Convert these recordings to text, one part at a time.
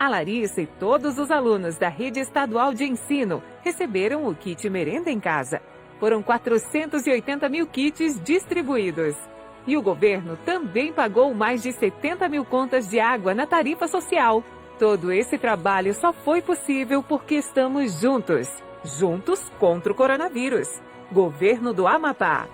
A Larissa e todos os alunos da Rede Estadual de Ensino receberam o kit Merenda em Casa. Foram 480 mil kits distribuídos. E o governo também pagou mais de 70 mil contas de água na tarifa social. Todo esse trabalho só foi possível porque estamos juntos. Juntos contra o coronavírus. Governo do Amapá.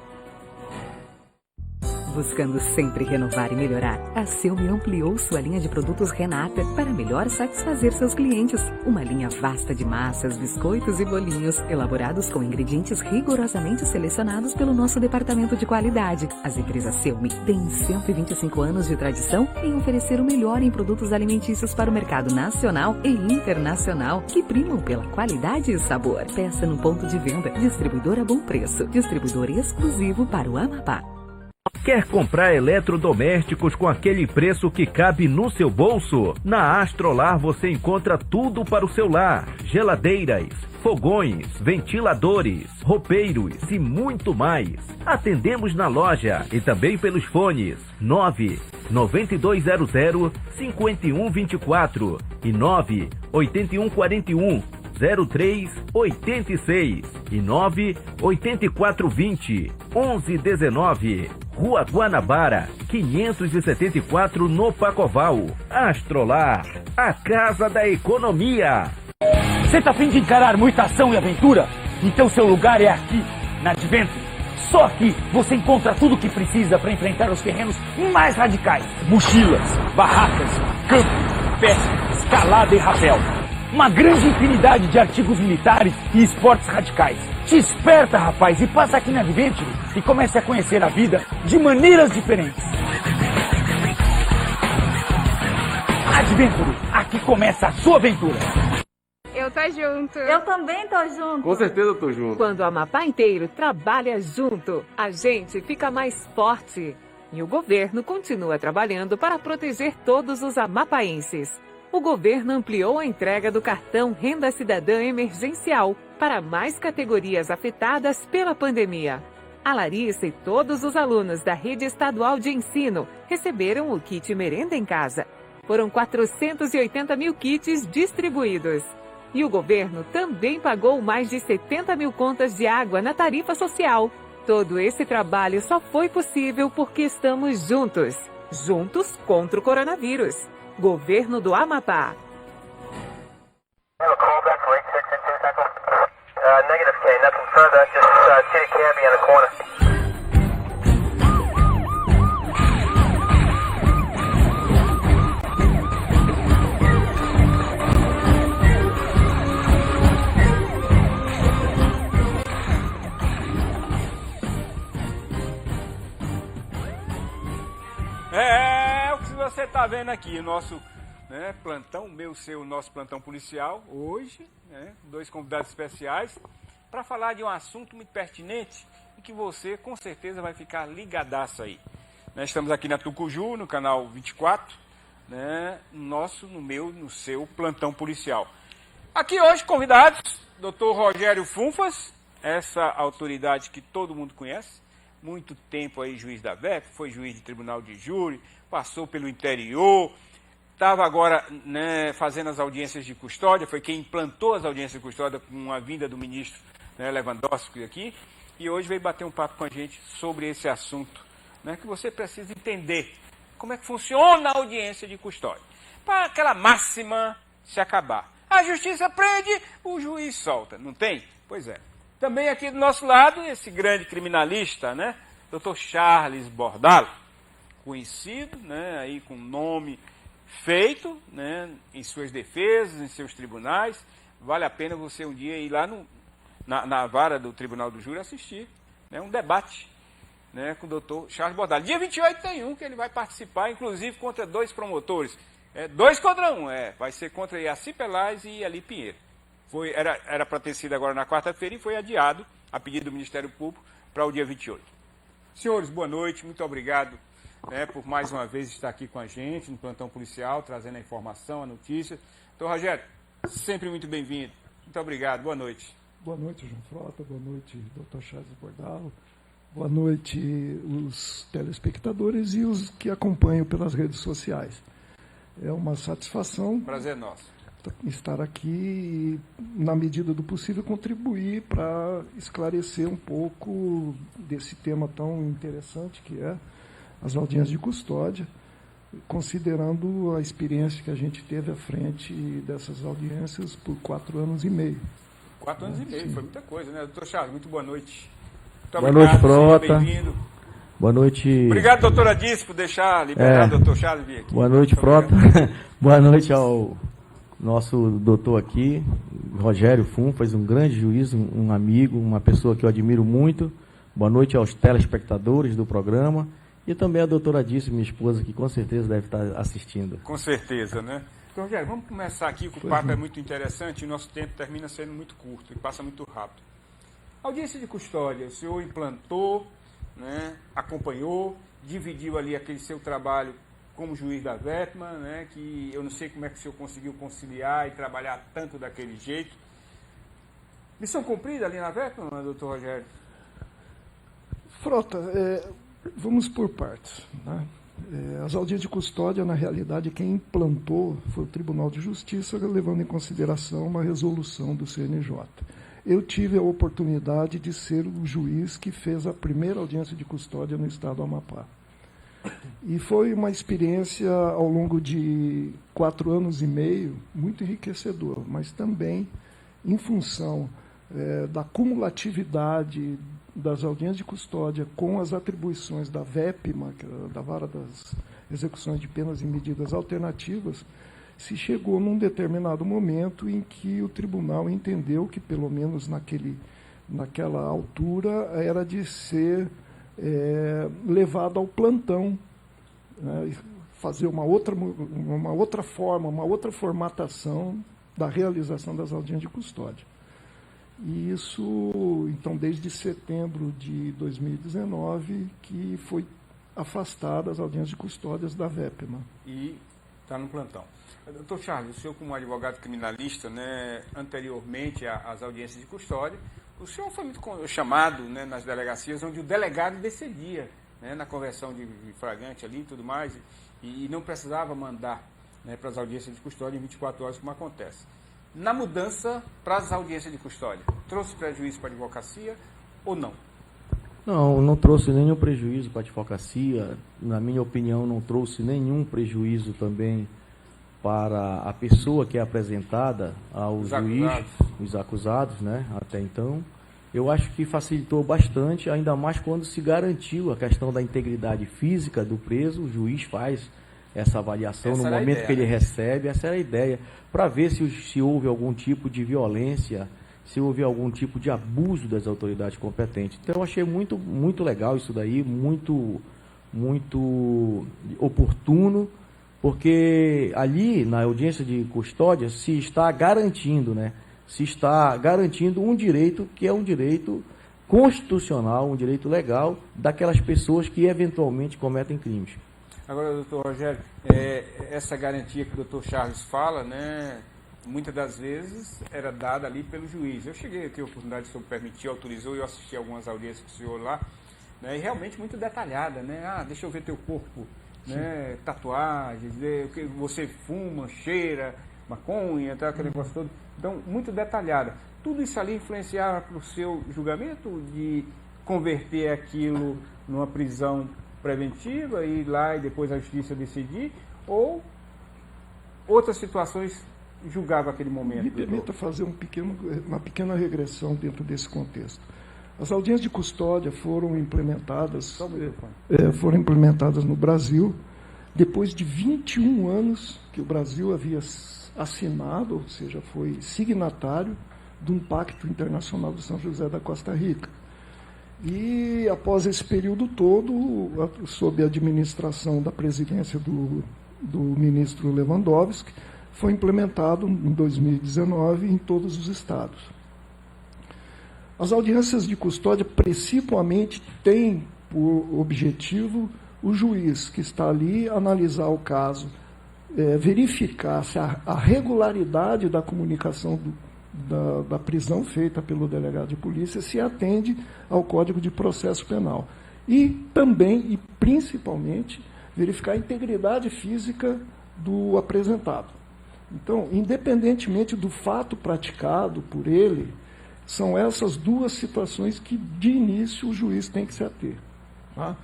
Buscando sempre renovar e melhorar, a Celmi ampliou sua linha de produtos Renata para melhor satisfazer seus clientes. Uma linha vasta de massas, biscoitos e bolinhos, elaborados com ingredientes rigorosamente selecionados pelo nosso departamento de qualidade. As empresas Celmi têm 125 anos de tradição em oferecer o melhor em produtos alimentícios para o mercado nacional e internacional, que primam pela qualidade e sabor. Peça no ponto de venda. Distribuidor a bom preço. Distribuidor exclusivo para o Amapá. Quer comprar eletrodomésticos com aquele preço que cabe no seu bolso? Na Astrolar você encontra tudo para o seu lar: geladeiras, fogões, ventiladores, roupeiros e muito mais. Atendemos na loja e também pelos fones 99200-5124 e 98141 0386 e 98420 1119. Rua Guanabara, 574 no Pacoval. Astrolar, a casa da economia. Você tá a fim de encarar muita ação e aventura? Então seu lugar é aqui, na Adventure. Só aqui você encontra tudo o que precisa para enfrentar os terrenos mais radicais. Mochilas, barracas, camping, pesca, escalada e rapel. Uma grande infinidade de artigos militares e esportes radicais. Te esperta, rapaz, e passa aqui na Adventure e comece a conhecer a vida de maneiras diferentes. Adventure, aqui começa a sua aventura. Eu tô junto. Eu também tô junto. Com certeza eu tô junto. Quando o Amapá inteiro trabalha junto, a gente fica mais forte. E o governo continua trabalhando para proteger todos os amapaenses. O governo ampliou a entrega do cartão Renda Cidadã Emergencial para mais categorias afetadas pela pandemia. A Larissa e todos os alunos da Rede Estadual de Ensino receberam o kit Merenda em Casa. Foram 480 mil kits distribuídos. E o governo também pagou mais de 70 mil contas de água na tarifa social. Todo esse trabalho só foi possível porque estamos juntos. Juntos contra o coronavírus. Governo do Amapá. Negative K, nothing further, just city cabbie on the corner. É o que você está vendo aqui, o nosso plantão, nosso plantão policial, hoje, dois convidados especiais, para falar de um assunto muito pertinente e que você, com certeza, vai ficar ligadaço aí. Estamos aqui na Tucuju, no canal 24, no seu plantão policial. Aqui hoje, convidados, Dr. Rogério Funfas, essa autoridade que todo mundo conhece, muito tempo aí juiz da VEP, foi juiz de tribunal de júri, passou pelo interior, estava agora fazendo as audiências de custódia, foi quem implantou as audiências de custódia com a vinda do ministro Lewandowski aqui, e hoje veio bater um papo com a gente sobre esse assunto, que você precisa entender como é que funciona a audiência de custódia, para aquela máxima se acabar. A justiça prende, o juiz solta, não tem? Pois é. Também aqui do nosso lado, esse grande criminalista, Dr. Charles Bordalo, conhecido, aí com nome feito, em suas defesas, em seus tribunais. Vale a pena você um dia ir lá na vara do Tribunal do Júri assistir um debate com o Dr. Charles Bordalo. Dia 28 tem um que ele vai participar, inclusive contra dois promotores. 2 contra 1, vai ser contra Iaci Pelaz e Ali Pinheiro. Era para ter sido agora na quarta-feira e foi adiado, a pedido do Ministério Público, para o dia 28. Senhores, boa noite, muito obrigado por mais uma vez estar aqui com a gente no plantão policial, trazendo a informação, a notícia. Então, Rogério, sempre muito bem-vindo. Muito obrigado, boa noite. Boa noite, João Frota, boa noite, Dr. Charles Bordalo, boa noite os telespectadores e os que acompanham pelas redes sociais. É uma satisfação. Prazer nosso. Estar aqui e, na medida do possível, contribuir para esclarecer um pouco desse tema tão interessante que é as audiências de custódia, considerando a experiência que a gente teve à frente dessas audiências por 4 anos e meio. 4 anos e meio, sim. Foi muita coisa, né? Doutor Charles, muito boa noite. Muito boa noite, Frota. Bem-vindo. Boa noite. Obrigado, doutora Dice, por deixar liberar o doutor Charles vir aqui. Boa noite, Frota. Boa noite ao nosso doutor aqui, Rogério Funfas, um grande juiz, um amigo, uma pessoa que eu admiro muito. Boa noite aos telespectadores do programa e também a doutora Dice, minha esposa, que com certeza deve estar assistindo. Com certeza, né? Então, Rogério, vamos começar aqui, que o papo é muito interessante e o nosso tempo termina sendo muito curto e passa muito rápido. Audiência de custódia, o senhor implantou, né, acompanhou, dividiu ali aquele seu trabalho como juiz da VEPMA, né, que eu não sei como é que o senhor conseguiu conciliar e trabalhar tanto daquele jeito. Missão cumprida ali na VEPMA, doutor Rogério? Frota, vamos por partes, né? As audiências de custódia, na realidade, quem implantou foi o Tribunal de Justiça, levando em consideração uma resolução do CNJ. Eu tive a oportunidade de ser o juiz que fez a primeira audiência de custódia no estado do Amapá. E foi uma experiência, ao longo de 4 anos e meio, muito enriquecedora, mas também em função da cumulatividade das audiências de custódia com as atribuições da VEPMA, da Vara das Execuções de Penas e Medidas Alternativas, se chegou num determinado momento em que o tribunal entendeu que, pelo menos naquela altura, era de ser levado ao plantão, né, fazer uma outra forma, uma outra formatação da realização das audiências de custódia. E isso, então, desde setembro de 2019, que foi afastada as audiências de custódias da VEPMA. E está no plantão. Doutor Charles, o senhor como advogado criminalista, né, anteriormente às audiências de custódia, o senhor foi muito chamado, né, nas delegacias onde o delegado decidia, né, na conversão de flagrante ali e tudo mais, e não precisava mandar, né, para as audiências de custódia em 24 horas, como acontece. Na mudança para as audiências de custódia, trouxe prejuízo para a advocacia ou não? Não trouxe nenhum prejuízo para a advocacia. Na minha opinião, não trouxe nenhum prejuízo também para a pessoa que é apresentada ao juiz, os acusados, né, até então. Eu acho que facilitou bastante, ainda mais quando se garantiu a questão da integridade física do preso. O juiz faz essa avaliação no momento que ele recebe, essa era a ideia, para ver se houve algum tipo de violência, se houve algum tipo de abuso das autoridades competentes. Então, eu achei muito, muito legal isso daí, muito, muito oportuno, porque ali, na audiência de custódia, se está garantindo, né? Se está garantindo um direito que é um direito constitucional, um direito legal daquelas pessoas que eventualmente cometem crimes. Agora, doutor Rogério, essa garantia que o doutor Charles fala, né, muitas das vezes era dada ali pelo juiz. Eu cheguei aqui, a oportunidade, se o senhor permitiu, autorizou, e eu assisti algumas audiências com o senhor lá, né, e realmente muito detalhada, né? Deixa eu ver teu corpo, né, tatuagens, o que você fuma, cheira, maconha, tá, aquele negócio todo. Então, muito detalhada. Tudo isso ali influenciava para o seu julgamento de converter aquilo numa prisão preventiva e ir lá e depois a justiça decidir, ou outras situações julgava aquele momento? Me permita fazer uma pequena regressão dentro desse contexto. As audiências de custódia foram implementadas no Brasil depois de 21 anos que o Brasil havia assinado, ou seja, foi signatário de um pacto internacional do São José da Costa Rica. E, após esse período todo, sob a administração da presidência do ministro Lewandowski, foi implementado em 2019 em todos os estados. As audiências de custódia, principalmente, têm por objetivo o juiz que está ali analisar o caso, verificar se a regularidade da comunicação da prisão feita pelo delegado de polícia se atende ao Código de Processo Penal. E também, e principalmente, verificar a integridade física do apresentado. Então, independentemente do fato praticado por ele, são essas duas situações que, de início, o juiz tem que se ater. Tá?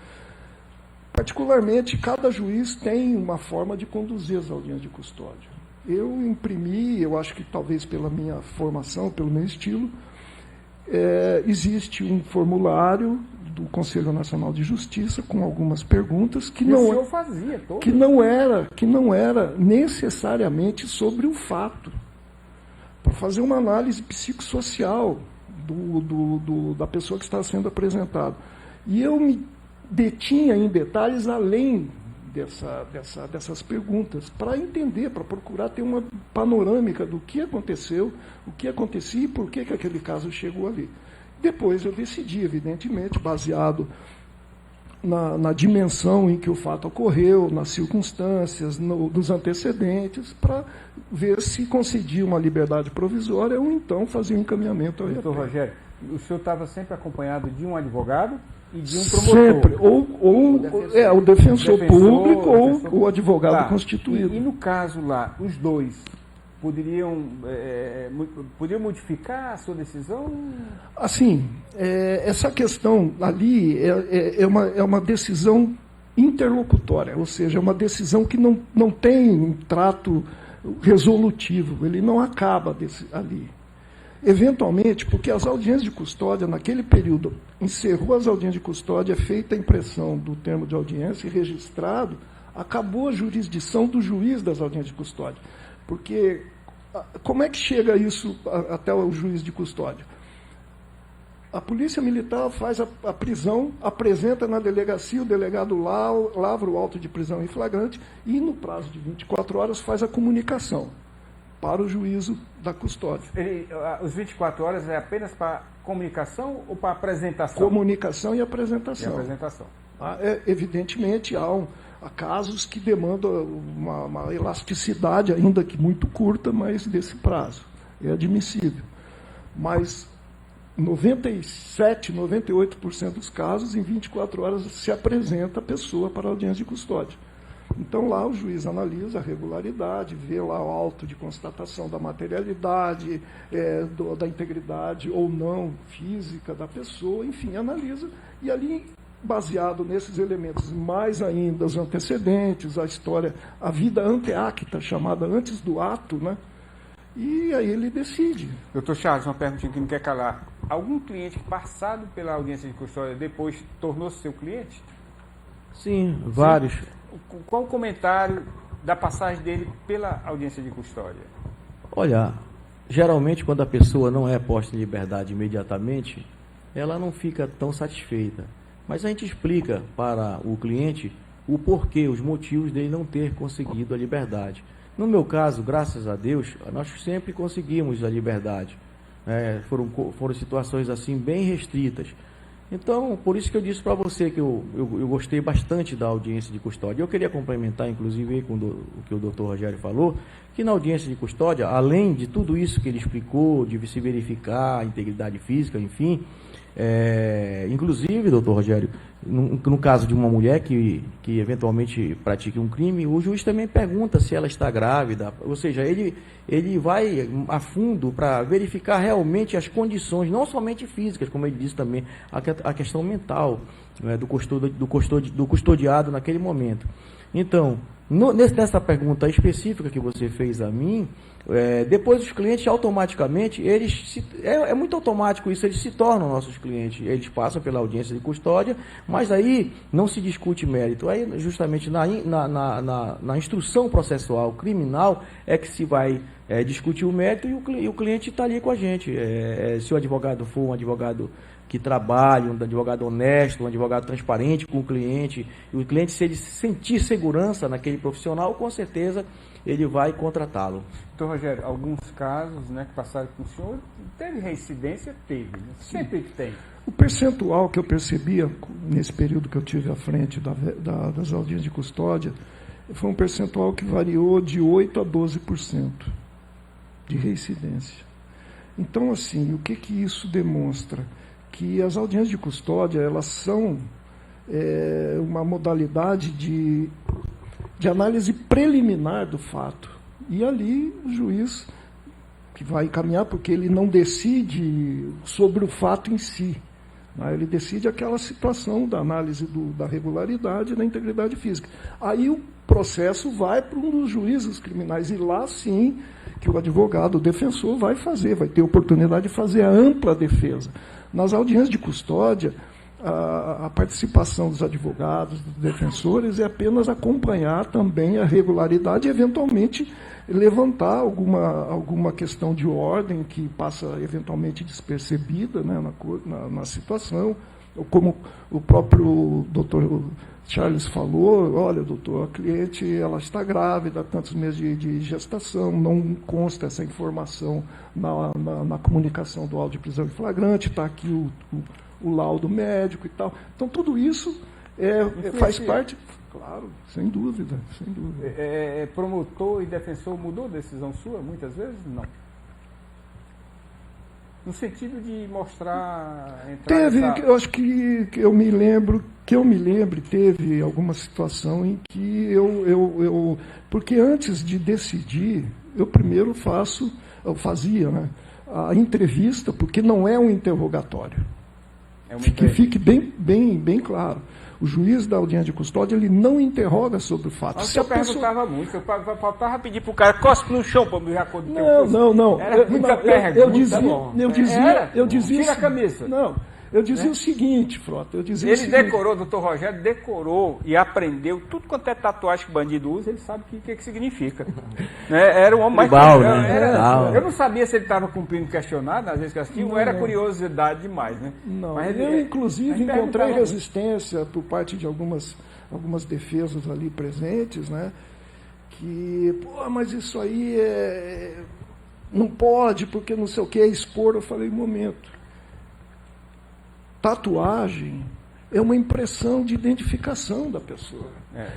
Particularmente, cada juiz tem uma forma de conduzir as audiências de custódia. Eu imprimi, eu acho que talvez pela minha formação, pelo meu estilo, existe um formulário do Conselho Nacional de Justiça com algumas perguntas que não era necessariamente sobre o fato, para fazer uma análise psicossocial da pessoa que está sendo apresentada. E eu me detinha em detalhes além dessas perguntas, para entender, para procurar ter uma panorâmica do que aconteceu, o que acontecia e por que aquele caso chegou ali. Depois eu decidi, evidentemente, baseado na dimensão em que o fato ocorreu, nas circunstâncias, nos antecedentes, para ver se concedia uma liberdade provisória ou então fazer um encaminhamento ao Doutor RP. Rogério, o senhor estava sempre acompanhado de um advogado e de um promotor? Sempre, o defensor público ou o advogado constituído. E no caso lá, os dois poderiam modificar a sua decisão? Assim, essa questão ali é uma decisão interlocutória, ou seja, é uma decisão que não tem um trato resolutivo, ele não acaba ali. Eventualmente, porque as audiências de custódia, naquele período, encerrou as audiências de custódia, feita a impressão do termo de audiência e registrado, acabou a jurisdição do juiz das audiências de custódia. Porque como é que chega isso até o juiz de custódia? A polícia militar faz a prisão, apresenta na delegacia, o delegado lavra o auto de prisão em flagrante e, no prazo de 24 horas, faz a comunicação para o juízo da custódia. Os 24 horas é apenas para comunicação ou para apresentação? Comunicação e apresentação. Evidentemente, há casos que demandam uma elasticidade, ainda que muito curta, mas desse prazo. É admissível. Mas 97%, 98% dos casos, em 24 horas, se apresenta a pessoa para a audiência de custódia. Então, lá o juiz analisa a regularidade, vê lá o auto de constatação da materialidade, da integridade ou não física da pessoa, enfim, analisa. E ali, baseado nesses elementos, mais ainda os antecedentes, a história, a vida anteacta, chamada antes do ato, né? E aí ele decide. Doutor Charles, uma perguntinha que não quer calar. Algum cliente passado pela audiência de custódia depois tornou-se seu cliente? Sim, vários. Qual o comentário da passagem dele pela audiência de custódia? Olha, geralmente quando a pessoa não é posta em liberdade imediatamente, ela não fica tão satisfeita. Mas a gente explica para o cliente o porquê, os motivos dele não ter conseguido a liberdade. No meu caso, graças a Deus, nós sempre conseguimos a liberdade. Foram situações assim bem restritas. Então, por isso que eu disse para você que eu gostei bastante da audiência de custódia. Eu queria complementar, inclusive, com o que o doutor Rogério falou, que na audiência de custódia, além de tudo isso que ele explicou, de se verificar a integridade física, enfim, inclusive, doutor Rogério, no caso de uma mulher que eventualmente pratique um crime, o juiz também pergunta se ela está grávida, ou seja, ele vai a fundo para verificar realmente as condições, não somente físicas, como ele disse também, a questão mental, né, do custodiado naquele momento. Então, nessa pergunta específica que você fez a mim, depois os clientes automaticamente, é muito automático isso, eles se tornam nossos clientes, eles passam pela audiência de custódia, mas aí não se discute mérito, aí justamente na instrução processual criminal é que se vai discutir o mérito e o cliente está ali com a gente. Se o advogado for um advogado que trabalhe, um advogado honesto, um advogado transparente com o cliente, e o cliente, se ele sentir segurança naquele profissional, com certeza ele vai contratá-lo. Doutor Rogério, alguns casos, né, que passaram com o senhor, teve reincidência? Teve, né? Sempre tem. O percentual que eu percebia nesse período que eu tive à frente das audiências de custódia foi um percentual que variou de 8% a 12% de reincidência. Então, assim, o que isso demonstra? Que as audiências de custódia, elas são uma modalidade de de análise preliminar do fato. E ali o juiz que vai encaminhar, porque ele não decide sobre o fato em si. Né? Ele decide aquela situação da análise da regularidade e da integridade física. Aí o processo vai para um dos juízes criminais, e lá sim que o advogado, o defensor, vai ter oportunidade de fazer a ampla defesa. Nas audiências de custódia, a participação dos advogados, dos defensores, é apenas acompanhar também a regularidade e, eventualmente, levantar alguma questão de ordem que passa, eventualmente, despercebida, né, na situação. Como o próprio doutor Charles falou, olha, doutor, a cliente ela está grávida, tantos meses de gestação, não consta essa informação na comunicação do auto de prisão em flagrante, está aqui o laudo médico e tal. Então, tudo isso faz parte, claro, sem dúvida. Promotor e defensor mudou a decisão sua, muitas vezes? Não. No sentido de mostrar... Eu acho que eu me lembro, teve alguma situação em que porque antes de decidir, eu primeiro fazia, né, a entrevista, porque não é um interrogatório. Que fique bem claro. O juiz da audiência de custódia, ele não interroga sobre o fato. Se eu perguntava muito, eu faltava pedir para o cara, cospe no chão para me ver a cor do teu corpo. Não. Era muita pergunta. Eu dizia tira a camisa. Não. Eu dizia o seguinte, Frota. Decorou, o doutor Rogério decorou e aprendeu tudo quanto é tatuagem que o bandido usa, ele sabe o que significa. Era um homem mais... Eu não sabia se ele estava cumprindo questionário, às vezes que assistia, ou era curiosidade demais, né? Não, mas eu inclusive encontrei resistência por parte de algumas defesas ali presentes, né? Que, mas isso aí não pode, porque não sei o que, é expor. Eu falei, momento. Tatuagem é uma impressão de identificação da pessoa.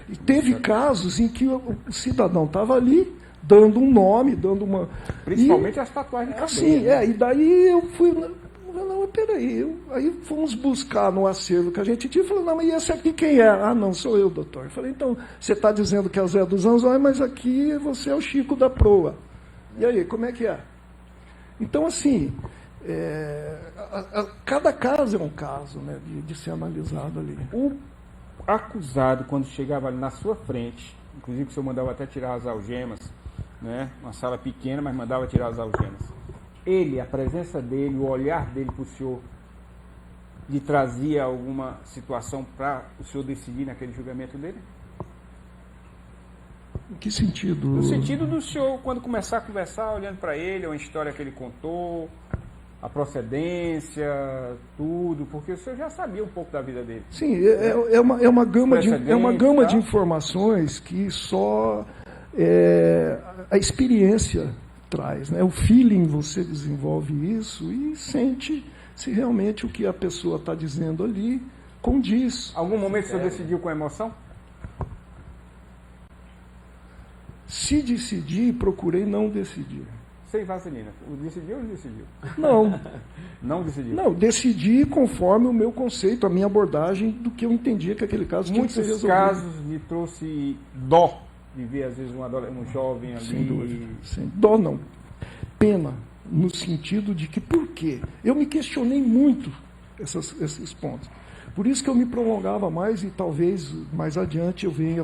E teve casos em que o cidadão estava ali, dando um nome, dando uma... Principalmente as tatuagens de cabelo. Sim, e daí eu fui... Não, peraí. Aí fomos buscar no acervo que a gente tinha e falou, não, mas esse aqui quem é? Ah, não, sou eu, doutor. Eu falei, então, você está dizendo que é o Zé dos Anzóis, mas aqui você é o Chico da Proa. E aí, como é que é? Então, assim... cada caso é um caso, né, de ser analisado ali. O acusado, quando chegava ali na sua frente, inclusive o senhor mandava até tirar as algemas, né, uma sala pequena, mas mandava tirar as algemas. A presença dele, o olhar dele para o senhor, lhe trazia alguma situação para o senhor decidir naquele julgamento dele? Em que sentido? No sentido do senhor, quando começar a conversar, olhando para ele, uma história que ele contou, a procedência, tudo, porque o senhor já sabia um pouco da vida dele. Sim, é uma gama de informações que só a experiência traz, né? O feeling, você desenvolve isso e sente se realmente o que a pessoa está dizendo ali condiz. Algum momento o senhor decidiu com emoção? Se decidir, procurei não decidir. Sem vaselina. Decidiu ou não decidiu? Não. Não decidiu? Não, decidi conforme o meu conceito, a minha abordagem do que eu entendia que aquele caso tinha que ser resolvido. Muitos casos me trouxe dó de ver, às vezes, um jovem ali... Sem dúvida. Dó não. Pena, no sentido de que, por quê? Eu me questionei muito esses pontos. Por isso que eu me prolongava mais e talvez mais adiante eu venha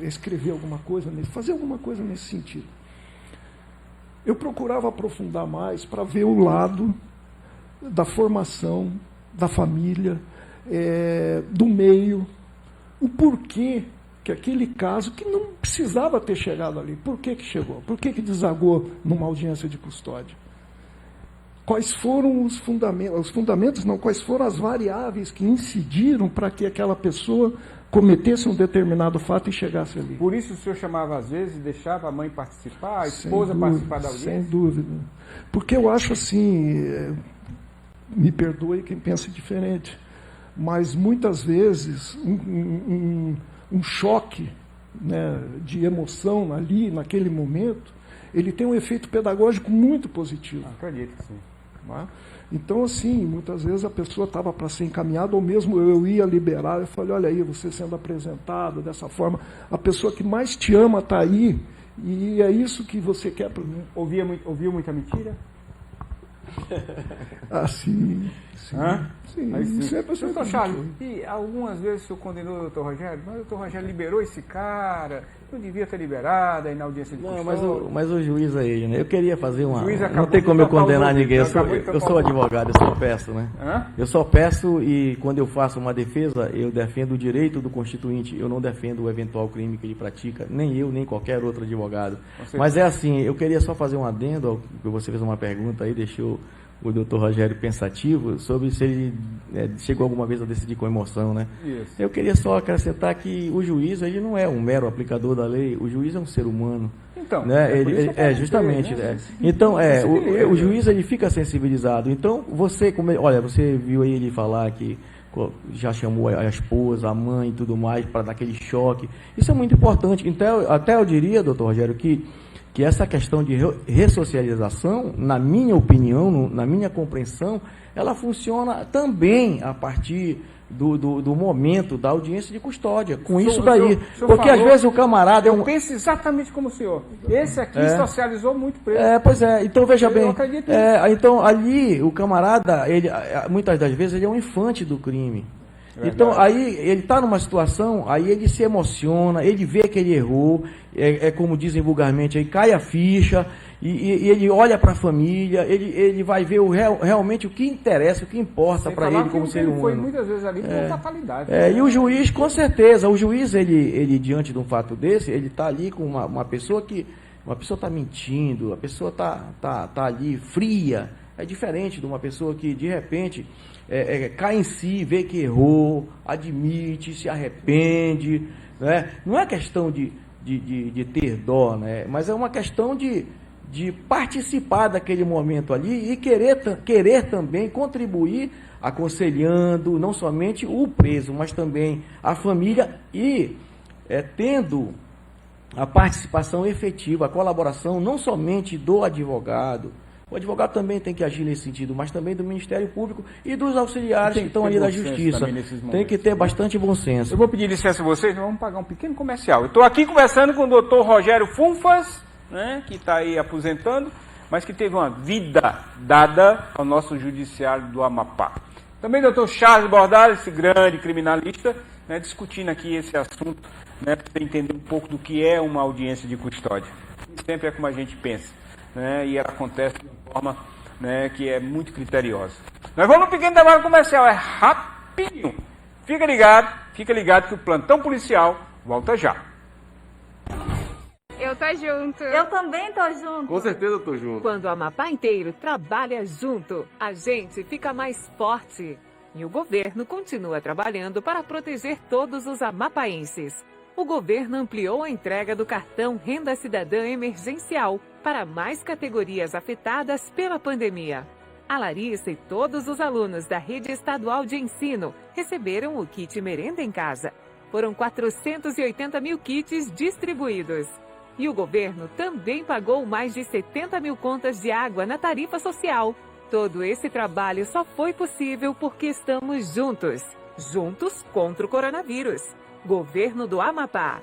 escrever alguma coisa, fazer alguma coisa nesse sentido. Eu procurava aprofundar mais para ver o lado da formação, da família, do meio, o porquê que aquele caso, que não precisava ter chegado ali, por que chegou? Por que desagou numa audiência de custódia? Quais foram os fundamentos, quais foram as variáveis que incidiram para que aquela pessoa cometesse um determinado fato e chegasse ali. Por isso o senhor chamava às vezes e deixava a mãe participar, a esposa participar da audiência? Sem dúvida. Porque eu acho assim, me perdoe quem pensa diferente, mas muitas vezes um choque, né, de emoção ali, naquele momento, ele tem um efeito pedagógico muito positivo. Acredito que sim. Não é? Então, assim, muitas vezes a pessoa estava para ser encaminhada, ou mesmo eu ia liberar, eu falei, olha aí, você sendo apresentado dessa forma, a pessoa que mais te ama está aí, e é isso que você quer para mim. Ouviu muita mentira? Ah, sim. Sim, sim. Sempre doutor Charles, e algumas vezes o senhor condenou o doutor Rogério, mas o doutor Rogério liberou esse cara, não devia ter liberado aí na audiência de custódia. Mas o juiz é ele, né? Eu queria fazer uma... Não tem de como eu tocar o condenar nome, ninguém, acabou de eu tocar sou o advogado, eu só peço, né? Hã? Eu só peço e quando eu faço uma defesa, eu defendo o direito do constituinte, eu não defendo o eventual crime que ele pratica, nem eu, nem qualquer outro advogado. Mas é assim, eu queria só fazer um adendo, ao que você fez uma pergunta aí, deixou o doutor Rogério pensativo sobre se ele chegou alguma vez a decidir com emoção, né? Isso. Eu queria só acrescentar que o juiz, ele não é um mero aplicador da lei, o juiz é um ser humano. Então, né? Justamente. Né? Então, o juiz, ele fica sensibilizado. Então, você viu aí ele falar que já chamou a esposa, a mãe e tudo mais, para dar aquele choque. Isso é muito importante. Então, até eu diria, doutor Rogério, que essa questão de ressocialização, na minha opinião, na minha compreensão, ela funciona também a partir do momento da audiência de custódia. Com isso daí. Porque às vezes o camarada... Eu penso exatamente como o senhor. Esse aqui socializou muito preso. Pois é. Então, veja bem. Eu acredito então, ali, o camarada, muitas das vezes, ele é um infante do crime. Então, aí ele está numa situação, aí ele se emociona, ele vê que ele errou, como dizem vulgarmente, aí cai a ficha, e ele olha para a família, ele vai ver realmente o que interessa, o que importa para ele como ser humano. Foi muitas vezes ali por fatalidade. E o juiz, com certeza, ele diante de um fato desse, ele está ali com uma pessoa que, uma pessoa está mentindo, a pessoa tá ali fria, é diferente de uma pessoa que, de repente... cai em si, vê que errou, admite, se arrepende, né? Não é questão de ter dó, né? Mas é uma questão de participar daquele momento ali e querer também contribuir aconselhando não somente o preso, mas também a família e tendo a participação efetiva, a colaboração não somente do advogado. O advogado também tem que agir nesse sentido, mas também do Ministério Público e dos auxiliares que estão ali da Justiça. Tem que ter bastante bom senso. Eu vou pedir licença a vocês, nós vamos pagar um pequeno comercial. Eu estou aqui conversando com o doutor Rogério Funfas, né, que está aí aposentando, mas que teve uma vida dada ao nosso judiciário do Amapá. Também o doutor Charles Bordal, esse grande criminalista, né, discutindo aqui esse assunto, né, para você entender um pouco do que é uma audiência de custódia. Sempre é como a gente pensa, né, e ela acontece de uma forma, né, que é muito criteriosa. Nós vamos no pequeno intervalo comercial, é rapidinho. Fica ligado que o plantão policial volta já. Eu tô junto. Eu também tô junto. Com certeza eu tô junto. Quando o Amapá inteiro trabalha junto, a gente fica mais forte. E o governo continua trabalhando para proteger todos os amapaenses. O governo ampliou a entrega do cartão Renda Cidadã Emergencial para mais categorias afetadas pela pandemia. A Larissa e todos os alunos da Rede Estadual de Ensino receberam o kit Merenda em Casa. Foram 480 mil kits distribuídos. E o governo também pagou mais de 70 mil contas de água na tarifa social. Todo esse trabalho só foi possível porque estamos juntos. Juntos contra o coronavírus. Governo do Amapá.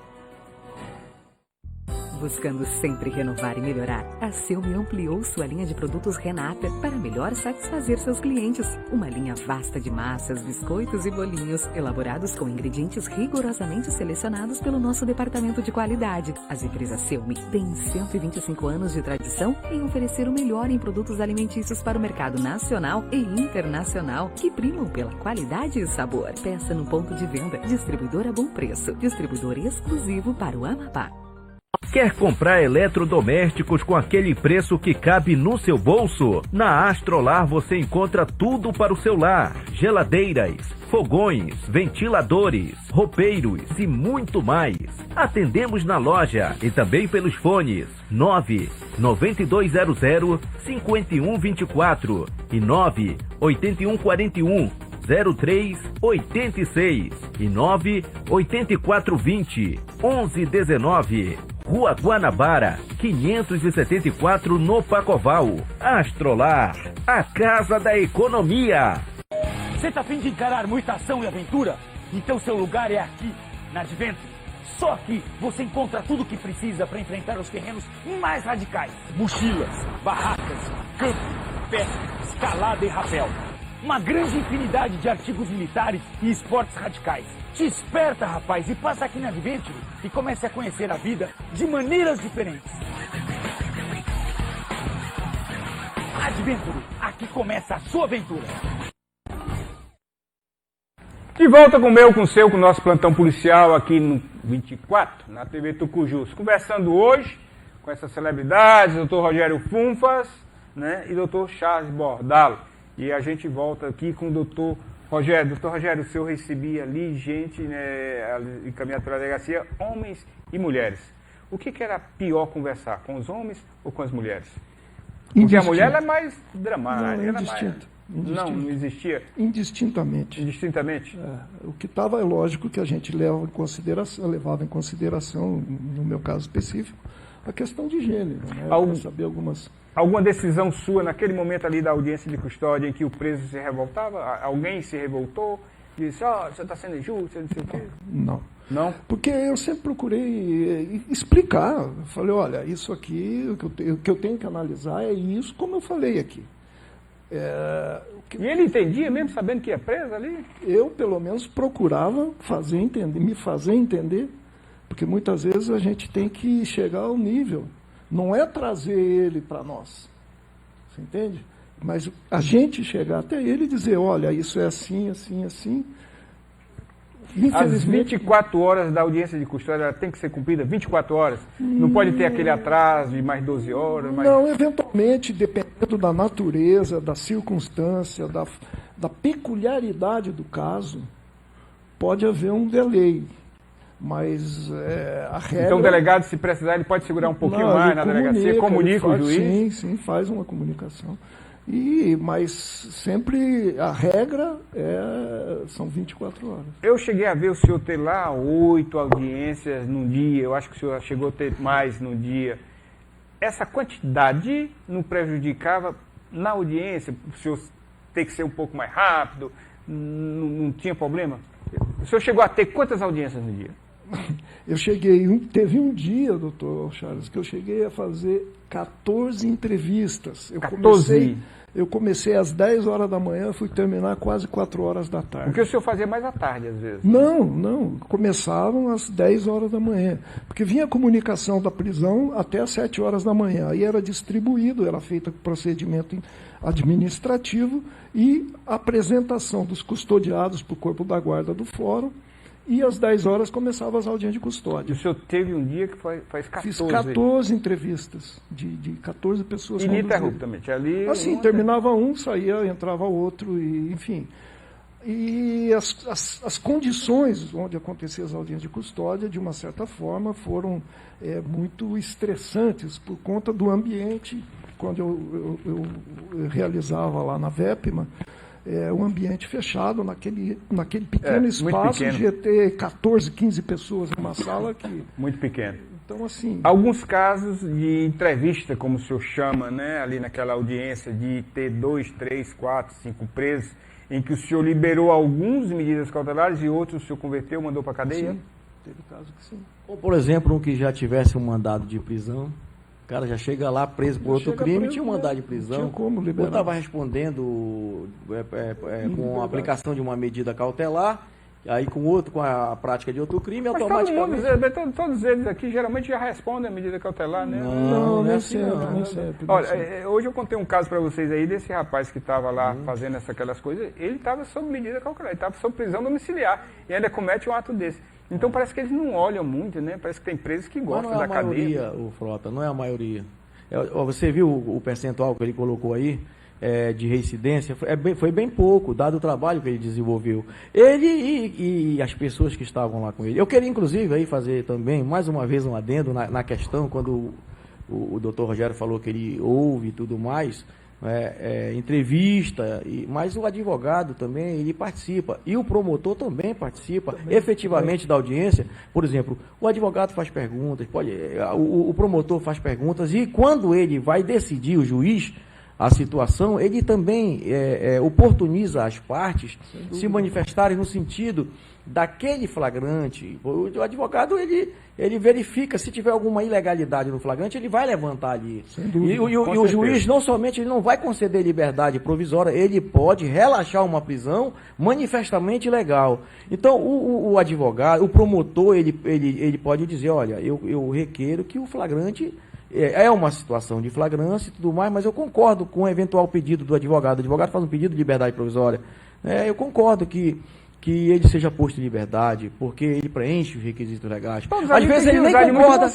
Buscando sempre renovar e melhorar, a Celmi ampliou sua linha de produtos Renata para melhor satisfazer seus clientes. Uma linha vasta de massas, biscoitos e bolinhos, elaborados com ingredientes rigorosamente selecionados pelo nosso departamento de qualidade. As empresas Celmi têm 125 anos de tradição em oferecer o melhor em produtos alimentícios para o mercado nacional e internacional, que primam pela qualidade e sabor. Peça no ponto de venda. Distribuidor a bom preço. Distribuidor exclusivo para o Amapá. Quer comprar eletrodomésticos com aquele preço que cabe no seu bolso? Na Astrolar você encontra tudo para o seu lar: geladeiras, fogões, ventiladores, roupeiros e muito mais. Atendemos na loja e também pelos fones 99200-5124 e 98141-0386 e 98420-1119. Rua Guanabara, 574 no Pacoval. Astrolar, a casa da economia. Você tá a fim de encarar muita ação e aventura? Então seu lugar é aqui, na Adventure. Só aqui você encontra tudo o que precisa para enfrentar os terrenos mais radicais. Mochilas, barracas, camping, pesca, escalada e rapel. Uma grande infinidade de artigos militares e esportes radicais. Te esperta, rapaz, e passa aqui na Adventure e comece a conhecer a vida de maneiras diferentes. Adventure, aqui começa a sua aventura. De volta com o meu, com o seu, com o nosso plantão policial aqui no 24, na TV Tucujus. Conversando hoje com essas celebridades, doutor Rogério Funfas, né, e doutor Charles Bordalo. E a gente volta aqui com o doutor Rogério. Doutor Rogério, o senhor recebia ali gente, né, encaminhada pela delegacia, homens e mulheres. O que era pior conversar, com os homens ou com as mulheres? Porque a mulher ela é mais dramática. Não, indistinto. Não existia? Indistintamente. Indistintamente? O que estava, é lógico que a gente levava em consideração, no meu caso específico, a questão de gênero, né? Saber Alguma decisão sua naquele momento ali da audiência de custódia em que o preso se revoltava? Alguém se revoltou? Disse, você está sendo injusto, não sei o quê? Não. Não? Porque eu sempre procurei explicar. Falei, olha, isso aqui, o que eu tenho que analisar é isso, como eu falei aqui. E ele entendia mesmo, sabendo que ia preso ali? Eu, pelo menos, procurava me fazer entender, porque muitas vezes a gente tem que chegar ao nível. Não é trazer ele para nós, você entende? Mas a gente chegar até ele e dizer, olha, isso é assim, assim, assim. As 24 horas da audiência de custódia tem que ser cumprida, 24 horas? Não pode ter aquele atraso de mais 12 horas? Não, eventualmente, dependendo da natureza, da circunstância, da peculiaridade do caso, pode haver um delay. Mas a regra... Então o delegado, se precisar, ele pode segurar um pouquinho mais na delegacia, comunica o juiz? Sim, faz uma comunicação. Mas sempre a regra são 24 horas. Eu cheguei a ver o senhor ter lá 8 audiências num dia, eu acho que o senhor chegou a ter mais num dia. Essa quantidade não prejudicava na audiência? O senhor ter que ser um pouco mais rápido? Não tinha problema? O senhor chegou a ter quantas audiências no dia? Teve um dia, doutor Charles, que eu cheguei a fazer 14 entrevistas. Eu comecei às 10 horas da manhã, fui terminar quase 4 horas da tarde. Porque o senhor fazia mais à tarde, às vezes? Não. Começavam às 10 horas da manhã. Porque vinha a comunicação da prisão até às 7 horas da manhã. Aí era distribuído, era feito procedimento administrativo e apresentação dos custodiados para o corpo da guarda do fórum. E às 10 horas começava as audiências de custódia. E o senhor teve um dia que faz 14? Fiz 14 entrevistas de 14 pessoas. Ininterruptamente. Ali, assim, terminava um, saía, entrava outro, e, enfim. E as condições onde aconteciam as audiências de custódia, de uma certa forma, foram muito estressantes por conta do ambiente. Quando eu realizava lá na VEPMA, um ambiente fechado, naquele pequeno espaço, pequeno. De ter 14, 15 pessoas numa sala que... Muito pequeno. Então, assim... Alguns casos de entrevista, como o senhor chama, né, ali naquela audiência, de ter 2, 3, 4, 5 presos, em que o senhor liberou algumas medidas cautelares e outros o senhor converteu, mandou para a cadeia? Sim, teve caso que sim. Ou, por exemplo, um que já tivesse um mandado de prisão, o cara já chega lá preso por outro crime e tinha um mandado de prisão. Tinha como liberar. Ou estava respondendo com a aplicação de uma medida cautelar, aí com a prática de outro crime, mas automaticamente... Todos eles aqui geralmente já respondem a medida cautelar, né? Não é sempre. Olha, hoje eu contei um caso para vocês aí desse rapaz que estava lá fazendo aquelas coisas, ele estava sob medida cautelar, ele estava sob prisão domiciliar e ainda comete um ato desse. Então parece que eles não olham muito, né? Parece que tem presos que gostam da cadeia. Não é a maioria, o Frota, não é a maioria. Você viu o percentual que ele colocou aí, de reincidência? Foi bem pouco, dado o trabalho que ele desenvolveu. Ele e as pessoas que estavam lá com ele. Eu queria, inclusive, aí fazer também, mais uma vez, um adendo na questão, quando o doutor Rogério falou que ele ouve e tudo mais, entrevista, mas o advogado também ele participa e o promotor também participa efetivamente da audiência. Por exemplo, o advogado faz perguntas, o promotor faz perguntas e quando ele vai decidir, o juiz, a situação, ele também oportuniza as partes se manifestarem no sentido daquele flagrante. O advogado, ele verifica, se tiver alguma ilegalidade no flagrante, ele vai levantar ali. E o juiz, não somente, ele não vai conceder liberdade provisória, ele pode relaxar uma prisão manifestamente ilegal. Então, o advogado, o promotor, ele pode dizer, olha, eu requeiro que o flagrante é uma situação de flagrância e tudo mais, mas eu concordo com o eventual pedido do advogado. O advogado faz um pedido de liberdade provisória. Eu concordo que ele seja posto em liberdade, porque ele preenche os requisitos legais. Às vezes ele nem concorda.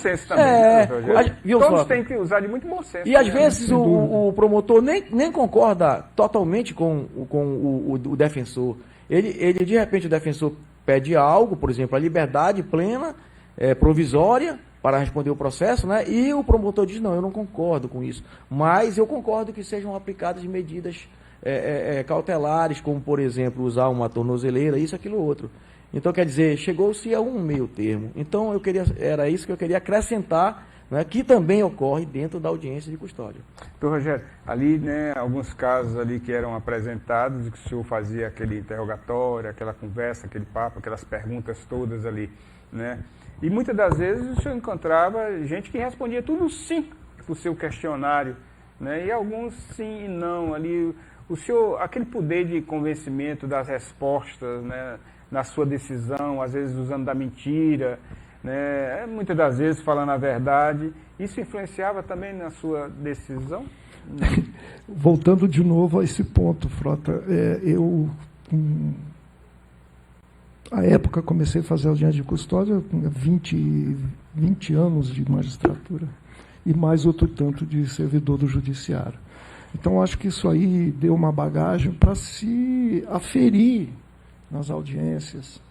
Todos têm que usar de muito bom senso. E às vezes o promotor nem concorda totalmente com o defensor. Ele, de repente, o defensor pede algo, por exemplo, a liberdade plena, provisória, para responder o processo, né? E o promotor diz, não, eu não concordo com isso, mas eu concordo que sejam aplicadas medidas cautelares, como, por exemplo, usar uma tornozeleira, isso, aquilo, outro. Então, quer dizer, chegou-se a um meio termo. Então, era isso que eu queria acrescentar, né, que também ocorre dentro da audiência de custódia. Doutor Rogério, ali, né, alguns casos ali que eram apresentados, que o senhor fazia aquele interrogatório, aquela conversa, aquele papo, aquelas perguntas todas ali, né? E muitas das vezes o senhor encontrava gente que respondia tudo sim para o seu questionário, né? E alguns sim e não. Ali, o senhor, aquele poder de convencimento das respostas, né, na sua decisão, às vezes usando da mentira, né, muitas das vezes falando a verdade, isso influenciava também na sua decisão? Voltando de novo a esse ponto, Frota, à época, comecei a fazer audiência de custódia com 20 anos de magistratura e mais outro tanto de servidor do judiciário. Então, acho que isso aí deu uma bagagem para se aferir nas audiências,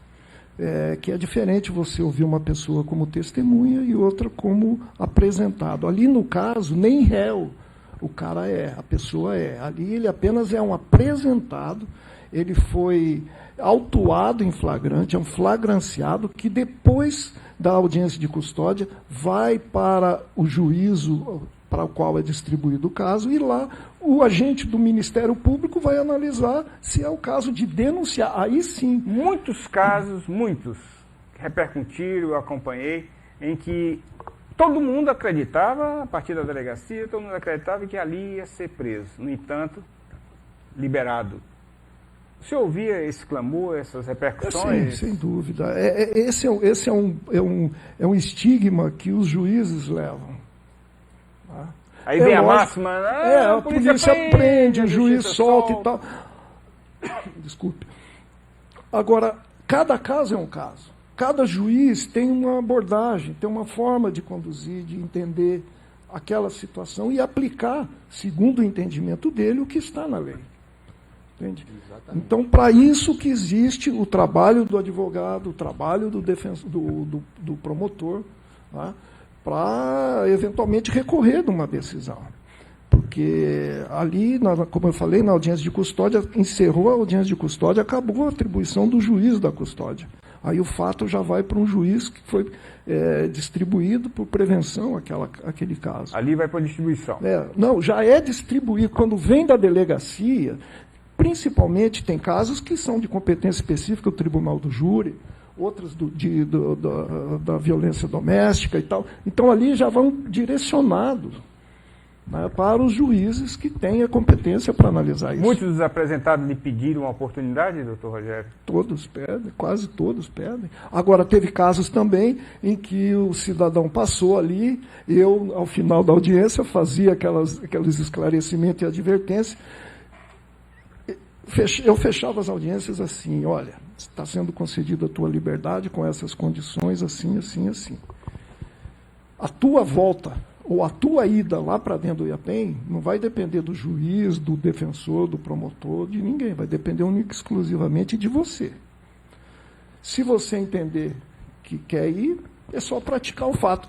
que é diferente você ouvir uma pessoa como testemunha e outra como apresentado. Ali, no caso, nem réu o cara a pessoa é. Ali ele apenas é um apresentado, ele foi autuado em flagrante, é um flagranciado que depois da audiência de custódia vai para o juízo para o qual é distribuído o caso e lá o agente do Ministério Público vai analisar se é o caso de denunciar. Aí sim. Muitos casos, muitos, repercutiram, eu acompanhei, em que todo mundo acreditava, a partir da delegacia, todo mundo acreditava que ali ia ser preso. No entanto, liberado. O senhor ouvia esse clamor, essas repercussões? Sim, sem dúvida. Esse é um estigma que os juízes levam. Tá? Aí vem a máxima, a polícia prende, o juiz solta e tal. Desculpe. Agora, cada caso é um caso. Cada juiz tem uma abordagem, tem uma forma de conduzir, de entender aquela situação e aplicar, segundo o entendimento dele, o que está na lei. Entende? Então, para isso que existe o trabalho do advogado, o trabalho do defensor, do promotor, tá? Para eventualmente recorrer de uma decisão. Porque ali, como eu falei, na audiência de custódia, encerrou a audiência de custódia, acabou a atribuição do juiz da custódia. Aí o fato já vai para um juiz que foi distribuído por prevenção aquele caso. Ali vai para a distribuição. Não, já é distribuído. Quando vem da delegacia, principalmente tem casos que são de competência específica do tribunal do júri, outros da violência doméstica e tal. Então, ali já vão direcionados, né, para os juízes que têm a competência para analisar isso. Muitos dos apresentados lhe pediram uma oportunidade, doutor Rogério? Todos pedem, quase todos pedem. Agora, teve casos também em que o cidadão passou ali, eu, ao final da audiência, fazia aqueles esclarecimentos e advertências. Eu fechava as audiências assim, olha, está sendo concedida a tua liberdade com essas condições, assim, assim, assim. A tua volta ou a tua ida lá para dentro do IAPEM não vai depender do juiz, do defensor, do promotor, de ninguém, vai depender única e exclusivamente de você. Se você entender que quer ir, é só praticar o fato.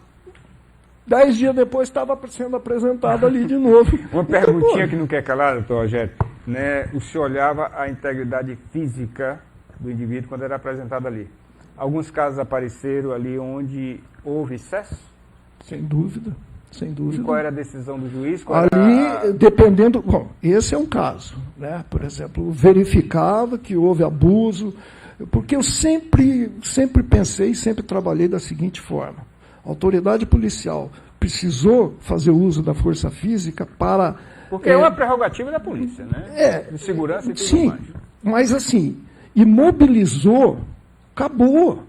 10 dias depois estava sendo apresentado ali de novo. Uma perguntinha que não quer calar, doutor Rogério. Né? O senhor olhava a integridade física do indivíduo quando era apresentado ali. Alguns casos apareceram ali onde houve excesso? Sem dúvida, sem dúvida. E qual era a decisão do juiz? Dependendo... Bom, esse é um caso, né? Por exemplo, verificava que houve abuso, porque eu sempre pensei, sempre trabalhei da seguinte forma. A autoridade policial precisou fazer uso da força física para... Porque é uma prerrogativa da polícia, né? De segurança e tudo mais. Sim, mas assim, imobilizou, acabou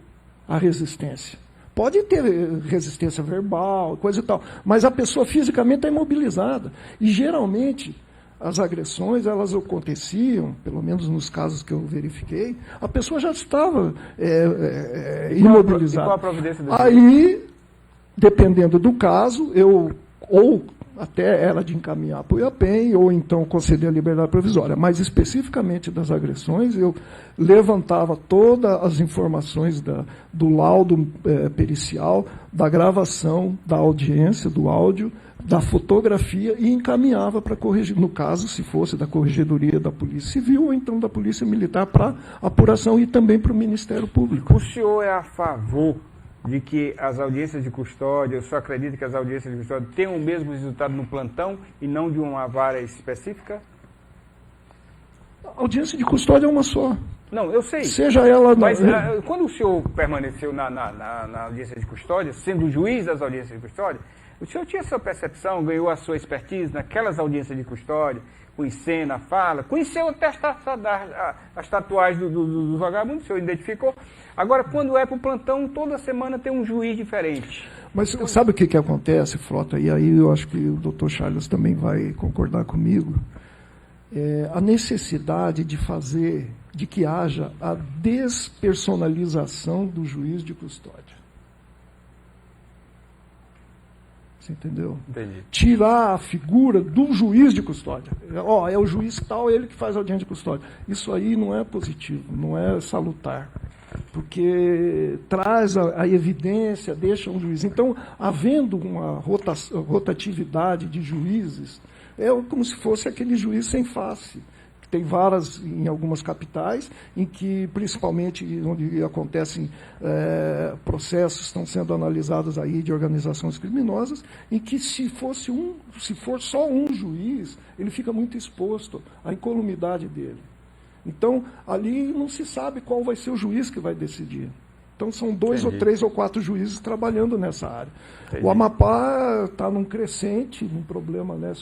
a resistência. Pode ter resistência verbal, coisa e tal, mas a pessoa fisicamente está imobilizada. E geralmente as agressões, elas aconteciam, pelo menos nos casos que eu verifiquei, a pessoa já estava imobilizada. E qual a providência desse? Aí, dependendo do caso, ou até ela de encaminhar para o IAPEM, ou então conceder a liberdade provisória. Mas, especificamente das agressões, eu levantava todas as informações do laudo pericial, da gravação, da audiência, do áudio, da fotografia, e encaminhava para corrigir, no caso, se fosse da Corregedoria da Polícia Civil, ou então da Polícia Militar, para apuração, e também para o Ministério Público. O senhor é a favor de que as audiências de custódia, eu só acredito que as audiências de custódia tenham o mesmo resultado no plantão e não de uma vara específica? A audiência de custódia é uma só. Não, eu sei. Seja ela... Mas quando o senhor permaneceu na audiência de custódia, sendo o juiz das audiências de custódia, o senhor tinha sua percepção, ganhou a sua expertise naquelas audiências de custódia, conhecendo a fala, conheceu até as tatuagens do vagabundo, o senhor identificou. Agora, quando é para o plantão, toda semana tem um juiz diferente. Mas sabe o que acontece, Frota? E aí eu acho que o doutor Charles também vai concordar comigo. A necessidade de que haja a despersonalização do juiz de custódia. Você entendeu? Entendi. Tirar a figura do juiz de custódia. É o juiz tal, ele que faz a audiência de custódia. Isso aí não é positivo, não é salutar. Porque traz a evidência, deixa um juiz. Então, havendo uma rotatividade de juízes, é como se fosse aquele juiz sem face. Tem varas em algumas capitais, em que, principalmente, onde acontecem processos, estão sendo analisados aí de organizações criminosas, em que se for só um juiz, ele fica muito exposto à incolumidade dele. Então, ali não se sabe qual vai ser o juiz que vai decidir. Então, são 2 ou 3 ou 4 juízes trabalhando nessa área. Entendi. O Amapá está num crescente, num problema, né,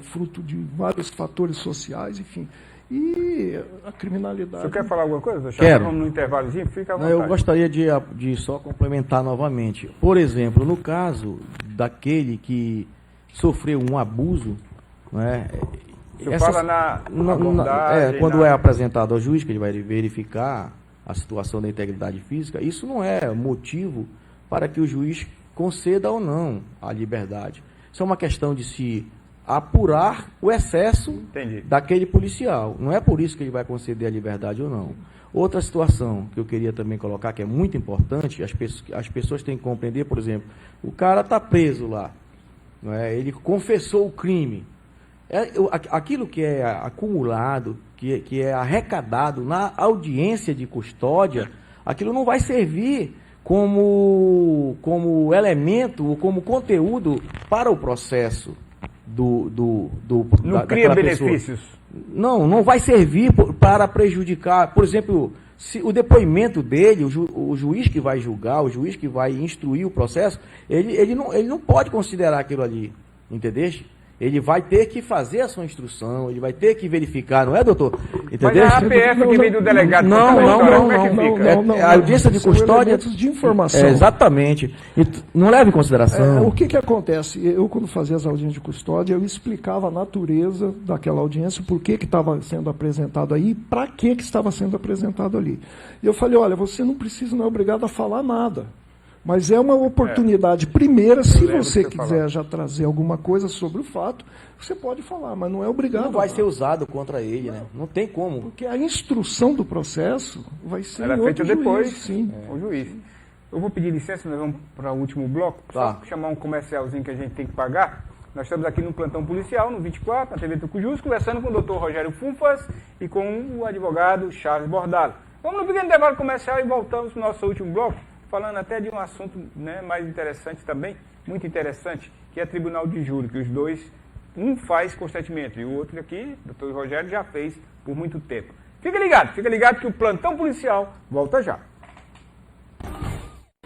fruto de vários fatores sociais, enfim. E a criminalidade... Você quer falar alguma coisa? Quero. Vamos no intervalozinho? Fica à vontade. Eu gostaria de só complementar novamente. Por exemplo, no caso daquele que sofreu um abuso, né, você fala na abordagem, quando é apresentado ao juiz, que ele vai verificar a situação da integridade física, isso não é motivo para que o juiz conceda ou não a liberdade. Isso é uma questão de se apurar o excesso daquele policial. Não é por isso que ele vai conceder a liberdade ou não. Outra situação que eu queria também colocar, que é muito importante, as pessoas têm que compreender, por exemplo, o cara está preso lá, não é? Ele confessou o crime. Aquilo que é acumulado, que é arrecadado na audiência de custódia, aquilo não vai servir como elemento ou como conteúdo para o processo não cria benefícios. Pessoa. Não vai servir para prejudicar. Por exemplo, se o depoimento dele, o juiz que vai julgar, o juiz que vai instruir o processo, ele não pode considerar aquilo ali, entendeu? Ele vai ter que fazer a sua instrução, ele vai ter que verificar, não é, doutor? Mas Entendeu? a APF que vem do delegado... Não. A audiência de custódia... de informação. Exatamente. Não leva em consideração. O que acontece? Eu, quando fazia as audiências de custódia, eu explicava a natureza daquela audiência, por que estava sendo apresentado aí, para que estava sendo apresentado ali. E eu falei, olha, você não precisa, não é obrigado a falar nada. Mas é uma oportunidade primeira, se você quiser já trazer alguma coisa sobre o fato, você pode falar, mas não é obrigado. Não vai ser usado contra ele, né? Não tem como. Porque a instrução do processo vai ser feita depois, sim. O juiz. Eu vou pedir licença, nós vamos para o último bloco. Só chamar um comercialzinho que a gente tem que pagar. Nós estamos aqui no plantão policial, no 24, na TV Tucujus, conversando com o Dr. Rogério Funfas e com o advogado Charles Bordalo. Vamos no pequeno intervalo comercial e voltamos para o nosso último bloco, falando até de um assunto, né, mais interessante também, muito interessante, que é tribunal de júri, que os dois, um faz constantemente e o outro aqui, o Dr. Rogério, já fez por muito tempo. Fica ligado que o plantão policial volta já.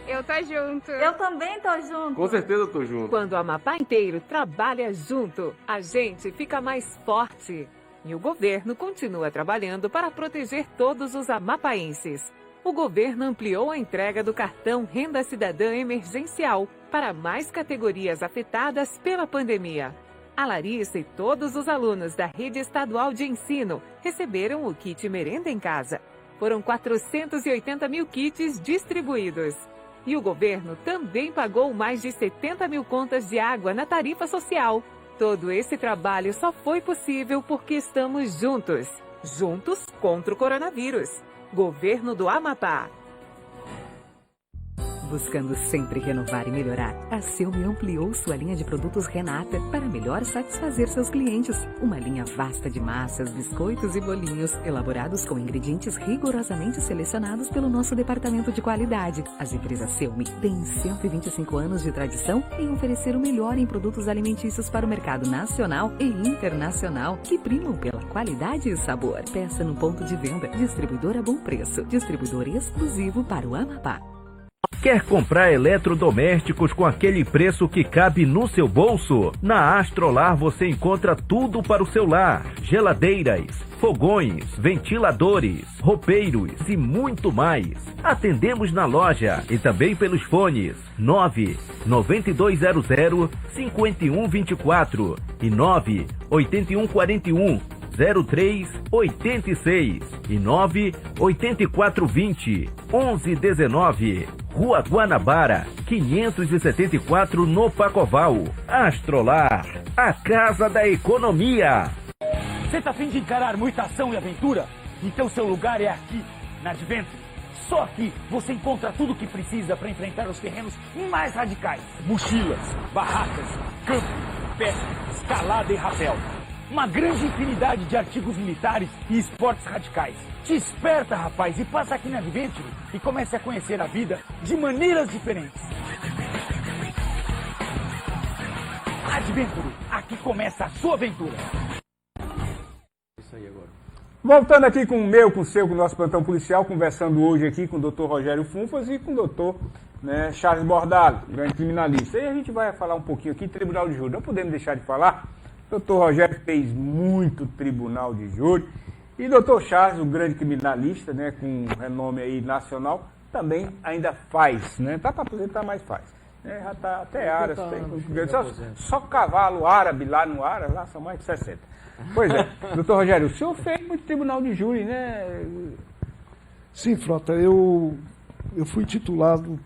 Eu tô junto. Eu também tô junto. Com certeza eu tô junto. Quando o Amapá inteiro trabalha junto, a gente fica mais forte. E o governo continua trabalhando para proteger todos os amapaenses. O governo ampliou a entrega do cartão Renda Cidadã Emergencial para mais categorias afetadas pela pandemia. A Larissa e todos os alunos da rede estadual de ensino receberam o kit merenda em casa. Foram 480 mil kits distribuídos. E o governo também pagou mais de 70 mil contas de água na tarifa social. Todo esse trabalho só foi possível porque estamos juntos. Juntos contra o coronavírus. Governo do Amapá. Buscando sempre renovar e melhorar, a Selmi ampliou sua linha de produtos Renata para melhor satisfazer seus clientes. Uma linha vasta de massas, biscoitos e bolinhos, elaborados com ingredientes rigorosamente selecionados pelo nosso departamento de qualidade. As empresas Selmi têm 125 anos de tradição em oferecer o melhor em produtos alimentícios para o mercado nacional e internacional, que primam pela qualidade e sabor. Peça no ponto de venda. Distribuidor a bom preço. Distribuidor exclusivo para o Amapá. Quer comprar eletrodomésticos com aquele preço que cabe no seu bolso? Na Astrolar você encontra tudo para o seu lar: geladeiras, fogões, ventiladores, roupeiros e muito mais. Atendemos na loja e também pelos fones 99200-5124 e 98141-0386 e 98420-1119. Rua Guanabara, 574 no Pacoval. Astrolar, a casa da economia. Você tá a fim de encarar muita ação e aventura? Então seu lugar é aqui, na Adventure. Só aqui você encontra tudo o que precisa para enfrentar os terrenos mais radicais. Mochilas, barracas, camping, pesca, escalada e rapel. Uma grande infinidade de artigos militares e esportes radicais. Te esperta, rapaz, e passa aqui na Adventure e comece a conhecer a vida de maneiras diferentes. Adventure, aqui começa a sua aventura. Isso aí agora. Voltando aqui com o seu, com o nosso plantão policial, conversando hoje aqui com o Dr. Rogério Funfas e com o Dr. Charles Bordalo, grande criminalista. E a gente vai falar um pouquinho aqui de tribunal de júri. Não podemos deixar de falar. O Dr. Rogério fez muito tribunal de júri. E o Dr. Charles, o grande criminalista, né, com renome aí nacional, também ainda faz, né? Tá para aposentar, mas faz. Já tá até Aras, só cavalo árabe lá no Aras, lá são mais de 60. Pois é, doutor Rogério, o senhor fez muito tribunal de júri, né? Sim, Frota, eu fui titulado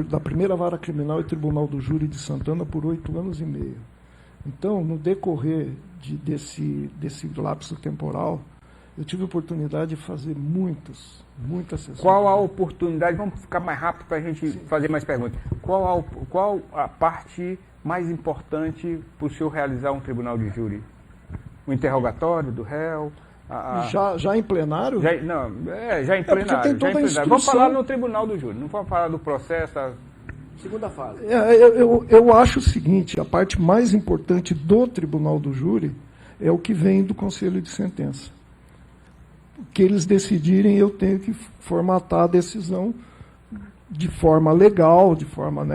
da primeira vara criminal e tribunal do júri de Santana por 8 anos e meio. Então, no decorrer desse lapso temporal, eu tive a oportunidade de fazer muitas sessões. Qual a oportunidade, vamos ficar mais rápido para a gente fazer mais perguntas, qual a parte mais importante para o senhor realizar um tribunal de júri? O interrogatório do réu? Já em plenário? Já em plenário. Vamos falar no tribunal do júri, não vamos falar do processo. Segunda fase. Eu acho o seguinte, a parte mais importante do tribunal do júri é o que vem do conselho de sentença. O que eles decidirem, eu tenho que formatar a decisão de forma legal, de forma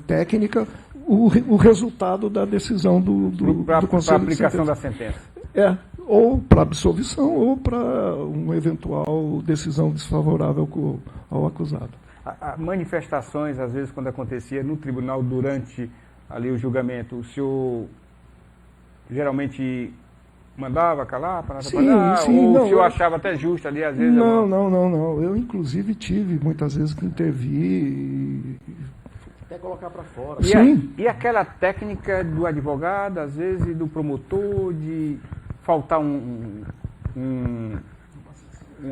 técnica, o resultado da decisão do conselho de sentença. Para aplicação da sentença. Ou para absolvição, ou para uma eventual decisão desfavorável ao acusado. Manifestações, às vezes, quando acontecia no tribunal durante ali o julgamento, o senhor geralmente mandava calar, para sim, ou o senhor achava até justo ali, às vezes? Não. Eu, inclusive, tive muitas vezes que intervir até colocar para fora. E aquela técnica do advogado, às vezes, e do promotor, de faltar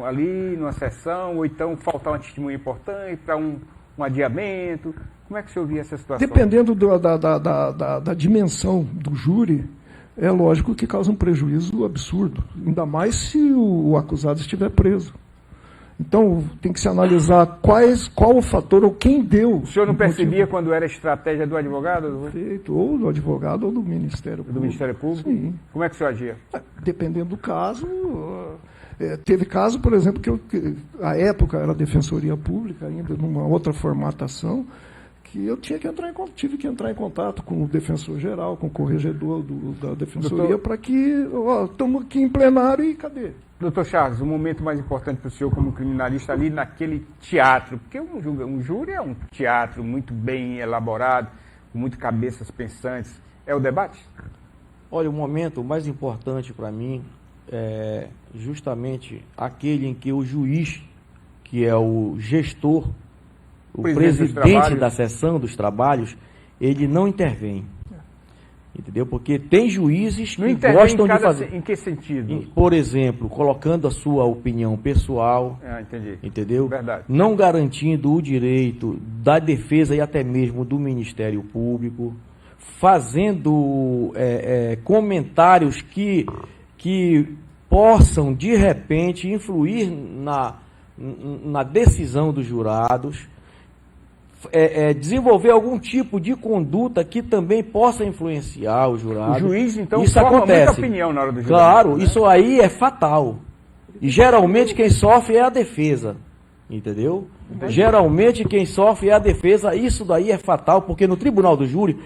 ali numa sessão, ou então faltar uma testemunha importante para um um adiamento? Como é que o senhor via essa situação? Dependendo da dimensão do júri, é lógico que causa um prejuízo absurdo, ainda mais se o acusado estiver preso. Então, tem que se analisar qual o fator ou quem deu. O senhor não percebia quando era estratégia do advogado? Perfeito, ou do advogado ou do Ministério Público. Do Ministério Público? Sim. Como é que o senhor agia? Dependendo do caso. Teve caso, por exemplo, que a época era a Defensoria Pública, ainda numa outra formatação, que eu tive que entrar em contato com o defensor-geral, com o corregedor da Defensoria, para que, estamos aqui em plenário e cadê? Doutor Charles, o momento mais importante para o senhor como criminalista ali naquele teatro, porque um júri é um teatro muito bem elaborado, com muitas cabeças pensantes, é o debate? Olha, o momento mais importante para mim é justamente aquele em que o juiz, que é o gestor, o presidente da sessão dos trabalhos, ele não intervém. Entendeu? Porque tem juízes que gostam de fazer. Em que sentido? Por exemplo, colocando a sua opinião pessoal. Entendi. Entendeu? Verdade. Não garantindo o direito da defesa e até mesmo do Ministério Público, fazendo comentários que possam, de repente, influir na decisão dos jurados. Desenvolver algum tipo de conduta que também possa influenciar o jurado. O juiz, então, isso forma acontece. Muita opinião na hora do julgamento. Claro, né? Isso aí é fatal. E geralmente quem sofre é a defesa. Entendeu? Entendi. Geralmente quem sofre é a defesa. Isso daí é fatal, porque no tribunal do júri,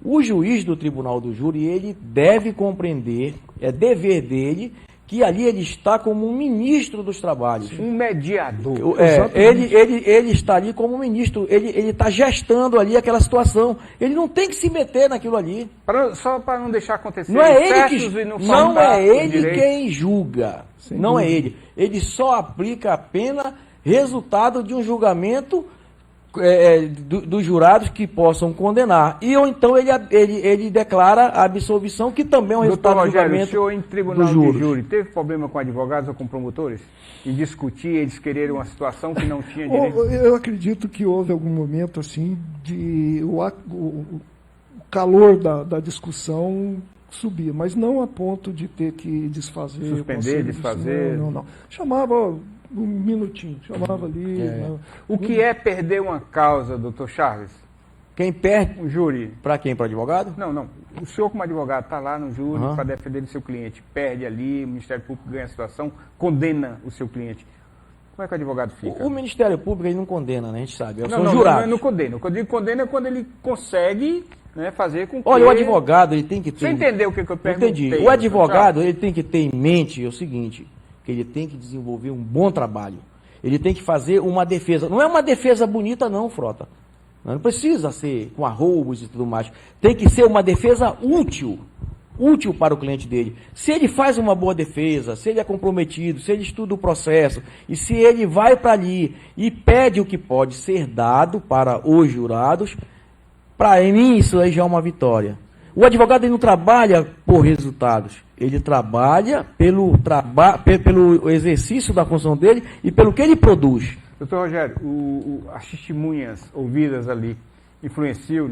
o juiz do tribunal do júri, ele deve compreender, é dever dele, que ali ele está como um ministro dos trabalhos. Um mediador. Ele está ali como ministro, ele está gestando ali aquela situação. Ele não tem que se meter naquilo ali. Só para não deixar acontecer. Não é ele quem julga. Não é ele. Ele só aplica a pena resultado de um julgamento dos jurados que possam condenar. Ou então ele declara a absolvição, que também é um resultado do julgamento. O senhor em tribunal de júri teve problema com advogados ou com promotores? Em discutir, eles quererem uma situação que não tinha direito? Eu acredito que houve algum momento assim de o calor da discussão subir, mas não a ponto de ter que desfazer. Suspender, desfazer? Não. Chamava um minutinho, chamava ali. O que é perder uma causa, doutor Charles? Quem perde? Um júri. Para quem? Para advogado? Não. O senhor, como advogado, está lá no júri para defender o seu cliente. Perde ali, o Ministério Público ganha a situação, condena o seu cliente. Como é que o advogado fica? O Ministério Público ele não condena, né? A gente sabe. São jurados. Não condena. Quando ele condena é quando ele consegue, né, fazer com que... Olha, o advogado ele tem que ter... Você entendeu o que eu perguntei? Entendi. O advogado ele tem que ter em mente o seguinte, que ele tem que desenvolver um bom trabalho. Ele tem que fazer uma defesa. Não é uma defesa bonita não, Frota. Não precisa ser com arroubos e tudo mais. Tem que ser uma defesa útil para o cliente dele. Se ele faz uma boa defesa, se ele é comprometido, se ele estuda o processo, e se ele vai para ali e pede o que pode ser dado para os jurados, para mim isso aí já é uma vitória. O advogado ele não trabalha por resultados, ele trabalha pelo exercício da função dele e pelo que ele produz. Doutor Rogério, as testemunhas ouvidas ali influenciam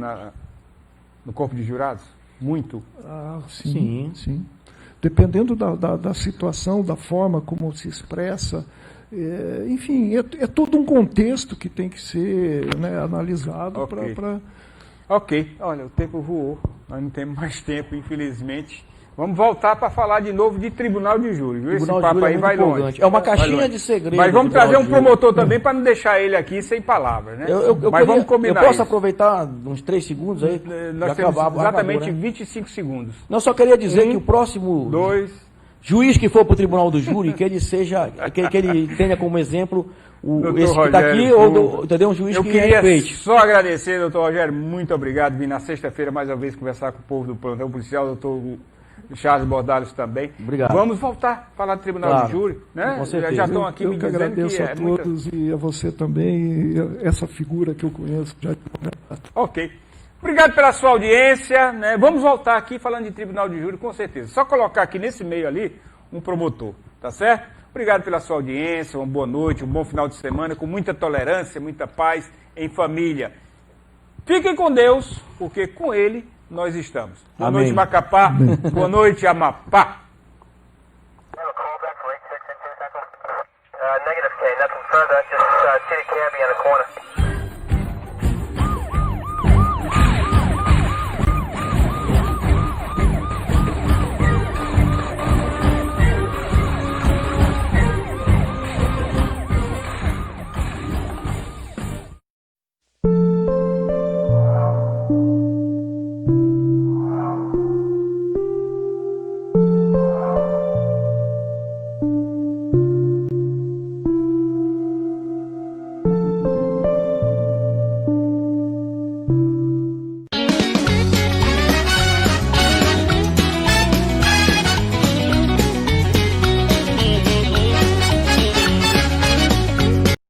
no corpo de jurados? Muito? Sim. Dependendo da situação, da forma como se expressa, enfim, é todo um contexto que tem que ser, né, analisado para... Ok, olha, o tempo voou, nós não temos mais tempo, infelizmente. Vamos voltar para falar de novo de tribunal de júri, viu? Esse papo aí vai longe. É uma caixinha de segredo. Mas vamos trazer um promotor também para não deixar ele aqui sem palavras, né? Mas vamos combinar. Eu posso aproveitar uns 3 segundos aí? Nós temos exatamente 25 segundos. Não, só queria dizer que o próximo juiz que for para o tribunal do júri, que ele seja, que ele tenha como exemplo esse que está aqui, ou entendeu? Um juiz que respeite. Eu queria só agradecer, doutor Rogério, muito obrigado. Vim na sexta-feira mais uma vez conversar com o povo do plantão policial, doutor Charles Bordalhos também. Obrigado. Vamos voltar a falar do tribunal de júri, né? Com certeza. Já estão aqui me dizendo que agradeço a todos e a você também, e essa figura que eu conheço. Ok. Obrigado pela sua audiência, né? Vamos voltar aqui falando de tribunal de júri, com certeza. Só colocar aqui nesse meio ali um promotor, tá certo? Obrigado pela sua audiência, uma boa noite, um bom final de semana, com muita tolerância, muita paz, em família. Fiquem com Deus, porque com Ele nós estamos. Boa Amém. noite, Macapá. Boa noite, Amapá. Negative K, nothing further, just city cabbie on the corner.